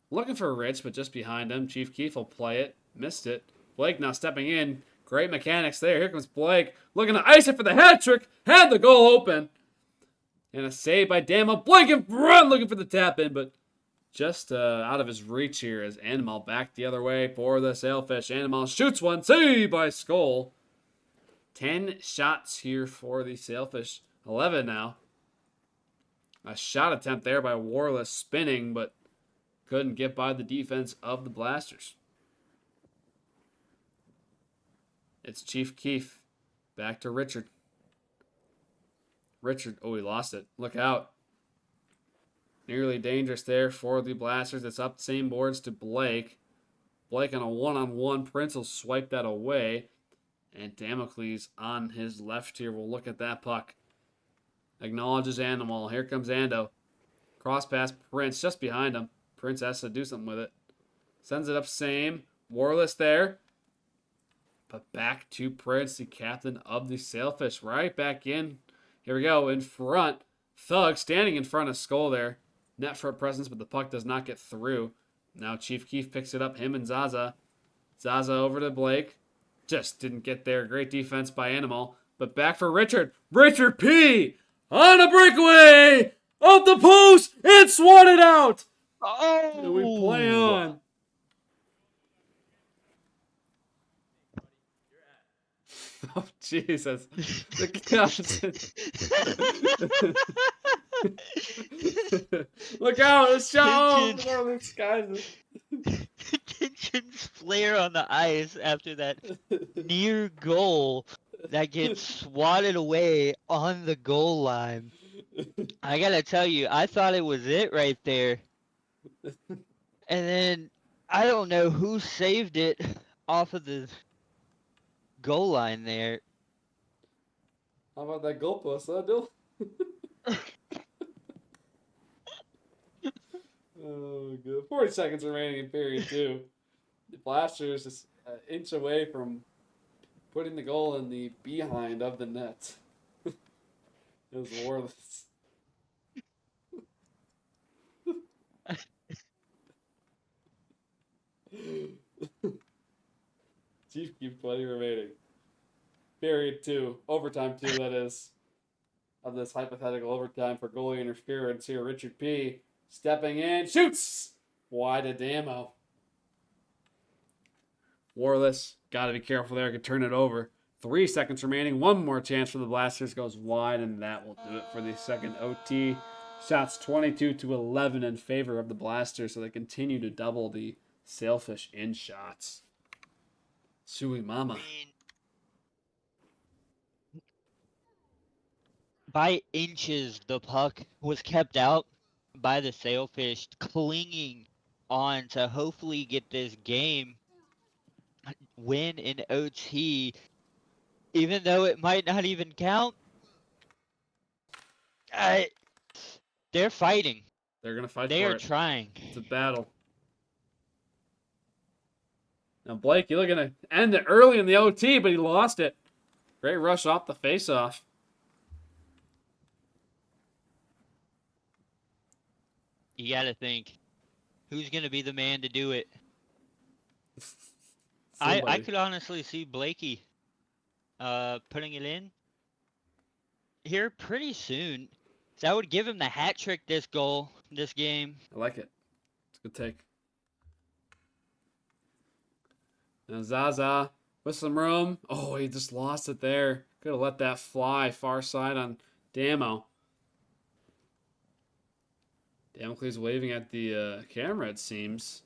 Looking for Rich, but just behind him. Chief Keef will play it. Missed it. Blake now stepping in. Great mechanics there. Here comes Blake. Looking to ice it for the hat trick. Had the goal open. And a save by Damo. Blake in front looking for the tap in, but just out of his reach here as Animal back the other way for the Sailfish. Animal shoots one. Save by Skull. 10 shots here for the Sailfish. 11 now. A shot attempt there by Warless spinning, but couldn't get by the defense of the Blasters. It's Chief Keef. Back to Richard. Richard, oh, he lost it. Look out. Nearly dangerous there for the Blasters. It's up the same boards to Blake. Blake on a one-on-one. Prince will swipe that away. And Damocles on his left here will look at that puck. Acknowledges Animal. Here comes Ando. Cross pass. Prince just behind him. Prince has to do something with it. Sends it up same. Warless there. But back to Prince, the captain of the Sailfish. Right back in. Here we go. In front. Thug standing in front of Skull there. Net front presence, but the puck does not get through. Now Chief Keef picks it up. Him and Zaza. Zaza over to Blake. Just didn't get there. Great defense by Animal. But back for Richard. Richard P. On a breakaway. Up the post. And swatted out. Oh! And we play on. Oh, Jesus. The captain. Look out. It's shot. Oh, this guy's... Tension's flare on the ice after that near goal that gets swatted away on the goal line. I gotta tell you, I thought it was it right there. And then I don't know who saved it off of the goal line there. How about that goalpost, huh, Dill? Oh, good. 40 seconds remaining in period 2. The Blasters just an inch away from putting the goal in the behind of the net. It was Warless. Chief keeps 20 remaining. Period 2. Overtime 2, that is. Of this hypothetical overtime for goalie interference here. Richard P. stepping in. Shoots! Wide of Damo. Warless. Got to be careful there. Could turn it over. 3 seconds remaining. One more chance for the Blasters. Goes wide, and that will do it for the second OT. Shots 22-11 in favor of the Blasters, so they continue to double the Sailfish in shots. Sui Mama. By inches, the puck was kept out by the Sailfish, clinging on to hopefully get this game win in OT, even though it might not even count. They're fighting. They're going to fight They for are it. trying. It's a battle. Now, Blake, you're looking to end it early in the OT, but he lost it. Great rush off the faceoff. You got to think, who's going to be the man to do it? I Somebody. could honestly see Blakey putting it in here pretty soon. So that would give him the hat trick this game. I like it. It's a good take. Now Zaza with some room. Oh, he just lost it there. Could have let that fly far side on Damo. Damocles waving at the camera, it seems.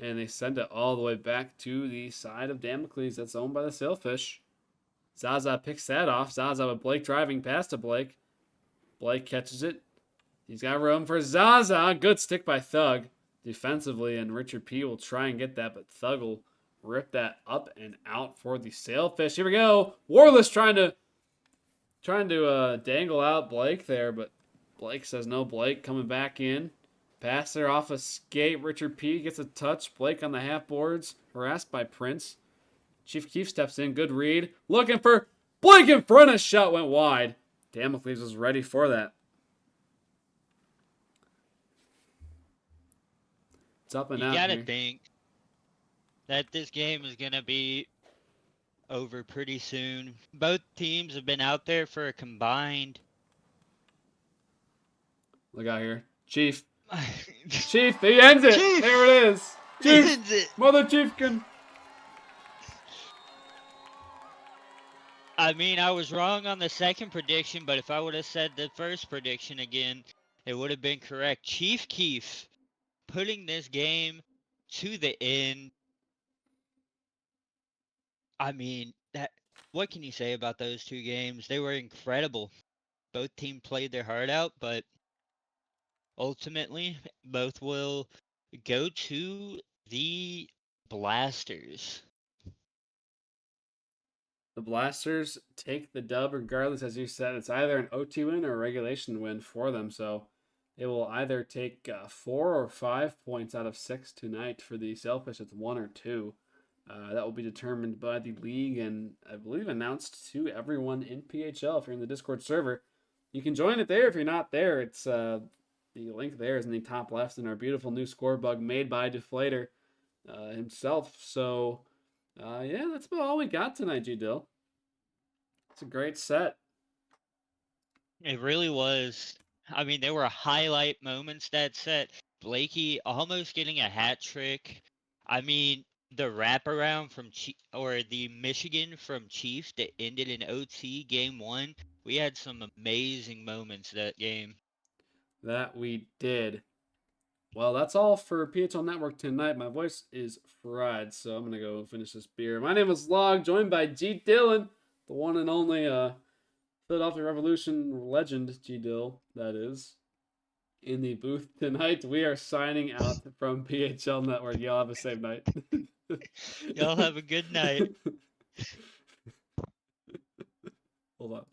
And they send it all the way back to the side of Damocles that's owned by the Sailfish. Zaza picks that off. Zaza with Blake driving past to Blake. Blake catches it. He's got room for Zaza. Good stick by Thug defensively, and Richard P will try and get that, but Thug will rip that up and out for the Sailfish. Here we go. Warless trying to dangle out Blake there, but Blake says no. Blake coming back in. Pass there off a skate. Richard P gets a touch. Blake on the half boards. Harassed by Prince. Chief Keef steps in. Good read. Looking for Blake in front. A shot went wide. Damocles was ready for that. It's up and You out gotta here. think that this game is gonna be over pretty soon. Both teams have been out there for a combined. Look out here. Chief. Chief, he ends it. Chief! There it is. Chief. Ends it. Mother Chiefkin. I mean, I was wrong on the second prediction, but if I would have said the first prediction again, it would have been correct. Chief Keef putting this game to the end. I mean, what can you say about those two games? They were incredible. Both teams played their heart out, but ultimately, both will go to the Blasters. The Blasters take the dub regardless, as you said. It's either an OT win or a regulation win for them. So they will either take 4 or 5 points out of 6 tonight. For the Sailfish, it's 1 or 2. That will be determined by the league and I believe announced to everyone in PHL. If you're in the Discord server, you can join it there. If you're not there, it's the link there is in the top left in our beautiful new score bug made by Deflator himself. So yeah, that's about all we got tonight, G Dill. It's a great set. It really was. I mean, there were highlight moments that set. Blakey almost getting a hat trick. I mean, the wraparound from the Michigan from Chiefs that ended in OT game 1. We had some amazing moments that game. That we did. Well, that's all for PHL Network tonight. My voice is fried, so I'm gonna go finish this beer. My name is Log, joined by G Dillon, the one and only Philadelphia Revolution legend, G Dill, that is, in the booth tonight. We are signing out from PHL Network. Y'all have a safe night. Y'all have a good night. Hold on.